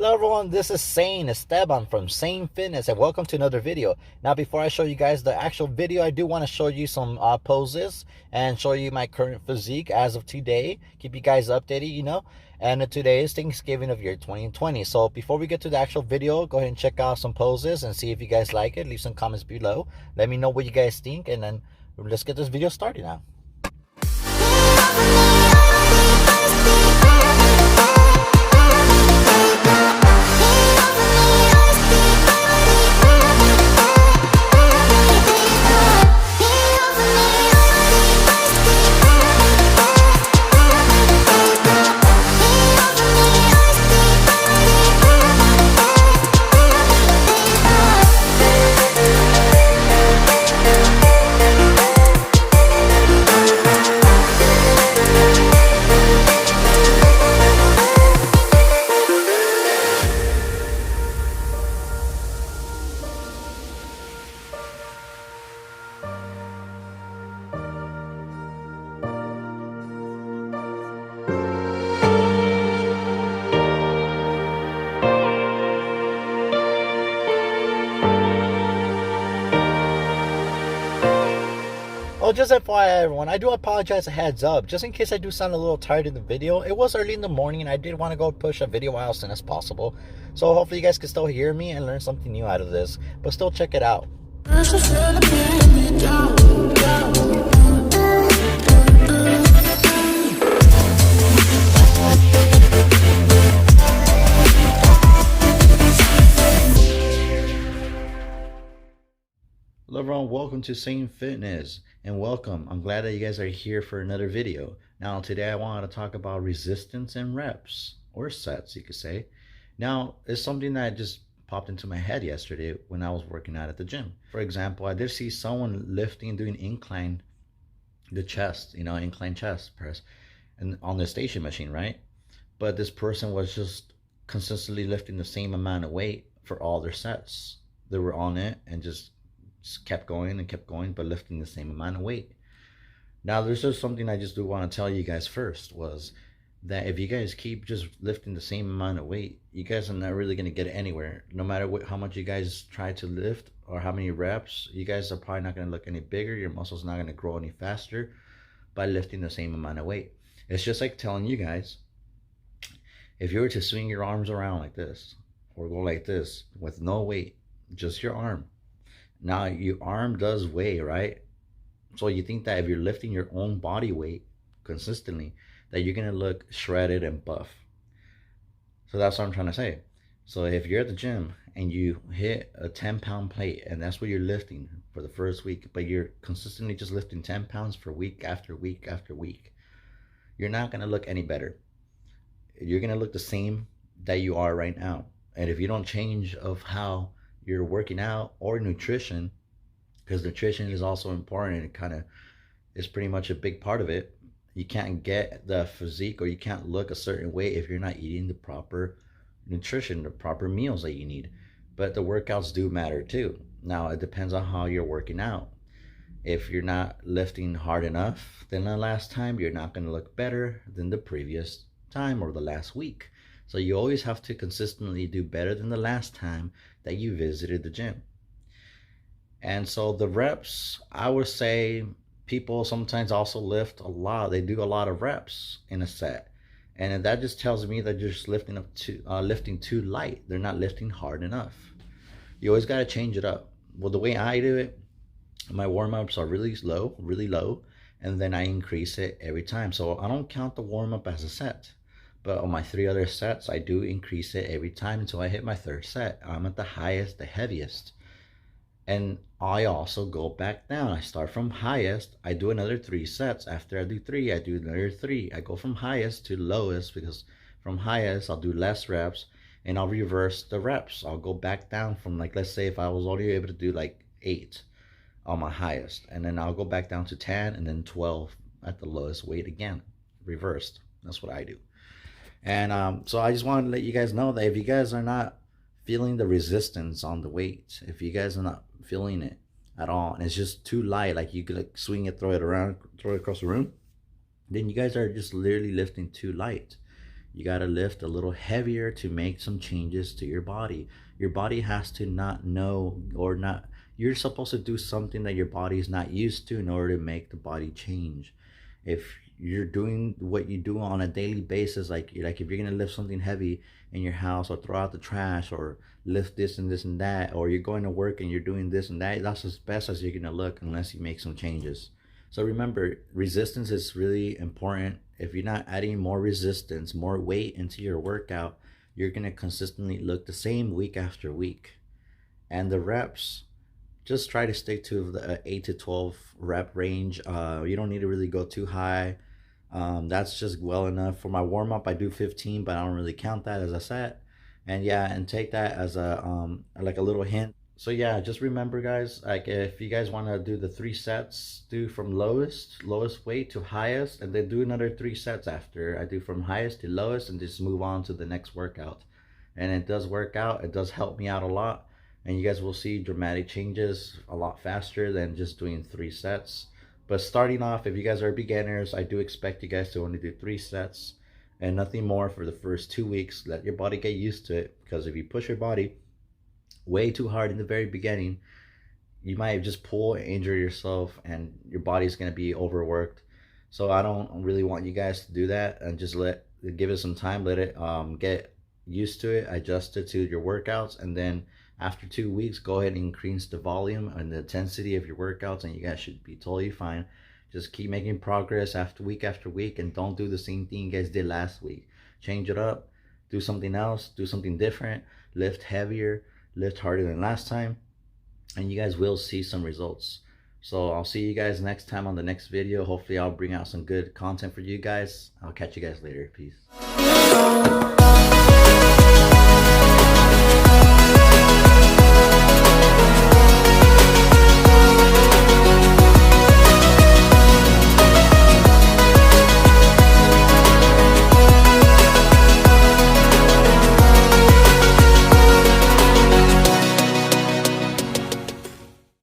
Hello everyone, this is Esteban from Sane Fitness, and welcome to another video. Now before I show you guys the actual video, I do want to show you some poses and show you my current physique as of today. Keep you guys updated, And today is Thanksgiving of year 2020. So before we get to the actual video, go ahead and check out some poses and see if you guys like it. Leave some comments below. Let me know what you guys think, and then let's get this video started now. Oh, just FYI everyone, I do apologize a heads up, just in case I do sound a little tired in the video. It was early in the morning and I did want to go push a video out as soon as possible. So hopefully you guys can still hear me and learn something new out of this, but still check it out. Hello everyone, welcome to Sane Fitness, and welcome. I'm glad that you guys are here for another video. Now today I wanted to talk about resistance and reps, or sets you could say. Now it's something that just popped into my head yesterday when I was working out at the gym. For example, I did see someone lifting, doing incline, the chest, incline chest press, and on the station machine, right? But this person was just consistently lifting the same amount of weight for all their sets. They were on it and just kept going and kept going, but lifting the same amount of weight. Now there's just something I just do want to tell you guys first, was that if you guys keep just lifting the same amount of weight, you guys are not really going to get anywhere. No matter how much you guys try to lift or how many reps, you guys are probably not going to look any bigger. Your muscles not going to grow any faster by lifting the same amount of weight. It's just like telling you guys, if you were to swing your arms around like this or go like this with no weight, just your arm. Now your arm does weigh, right? So you think that if you're lifting your own body weight consistently, that you're gonna look shredded and buff. So that's what I'm trying to say. So if you're at the gym and you hit a 10-pound plate and that's what you're lifting for the first week, but you're consistently just lifting 10 pounds for week after week after week, you're not gonna look any better. You're gonna look the same that you are right now. And if you don't change of how you're working out or nutrition, because nutrition is also important and it kind of is pretty much a big part of it. You can't get the physique or you can't look a certain way if you're not eating the proper nutrition, the proper meals that you need. But the workouts do matter too. Now it depends on how you're working out. If you're not lifting hard enough than the last time, you're not going to look better than the previous time or the last week. So you always have to consistently do better than the last time that you visited the gym. And so the reps, I would say people sometimes also lift a lot. They do a lot of reps in a set. And that just tells me that you're just lifting too light. They're not lifting hard enough. You always got to change it up. Well, the way I do it, my warm-ups are really low, and then I increase it every time. So I don't count the warm-up as a set. But on my 3 other sets, I do increase it every time until I hit my 3rd set. I'm at the highest, the heaviest. And I also go back down. I start from highest. I do another 3 sets. After I do 3, I do another 3. I go from highest to lowest, because from highest, I'll do less reps and I'll reverse the reps. I'll go back down from, like, let's say if I was only able to do like 8 on my highest, and then I'll go back down to 10 and then 12 at the lowest weight again, reversed. That's what I do. And so I just wanted to let you guys know that if you guys are not feeling the resistance on the weight, if you guys are not feeling it at all and it's just too light, like you could like swing it, throw it around, throw it across the room, then you guys are just literally lifting too light. You got to lift a little heavier to make some changes to your body. Your body has to not know or not, you're supposed to do something that your body is not used to in order to make the body change. If you're doing what you do on a daily basis, like if you're gonna lift something heavy in your house, or throw out the trash, or lift this and this and that, or you're going to work and you're doing this and that, that's as best as you're gonna look unless you make some changes. So remember, resistance is really important. If you're not adding more resistance, more weight into your workout, you're gonna consistently look the same week after week. And the reps, just try to stick to the 8 to 12 rep range. You don't need to really go too high. That's just well enough. For my warm up, I do 15, but I don't really count that as a set. And yeah, and take that as a like a little hint. So yeah, just remember, guys, like if you guys want to do the 3 sets, do from lowest weight to highest, and then do another 3 sets after. I do from highest to lowest, and just move on to the next workout. And it does work out. It does help me out a lot, and you guys will see dramatic changes a lot faster than just doing 3 sets. But starting off, if you guys are beginners, I do expect you guys to only do 3 sets and nothing more for the first 2 weeks. Let your body get used to it, because if you push your body way too hard in the very beginning, you might just pull and injure yourself, and your body's going to be overworked. So I don't really want you guys to do that, and just give it some time, let it get used to it, adjust it to your workouts, and then after 2 weeks, go ahead and increase the volume and the intensity of your workouts, and you guys should be totally fine. Just keep making progress after week, and don't do the same thing you guys did last week. Change it up, do something else, do something different, lift heavier, lift harder than last time, and you guys will see some results. So I'll see you guys next time on the next video. Hopefully I'll bring out some good content for you guys. I'll catch you guys later. Peace.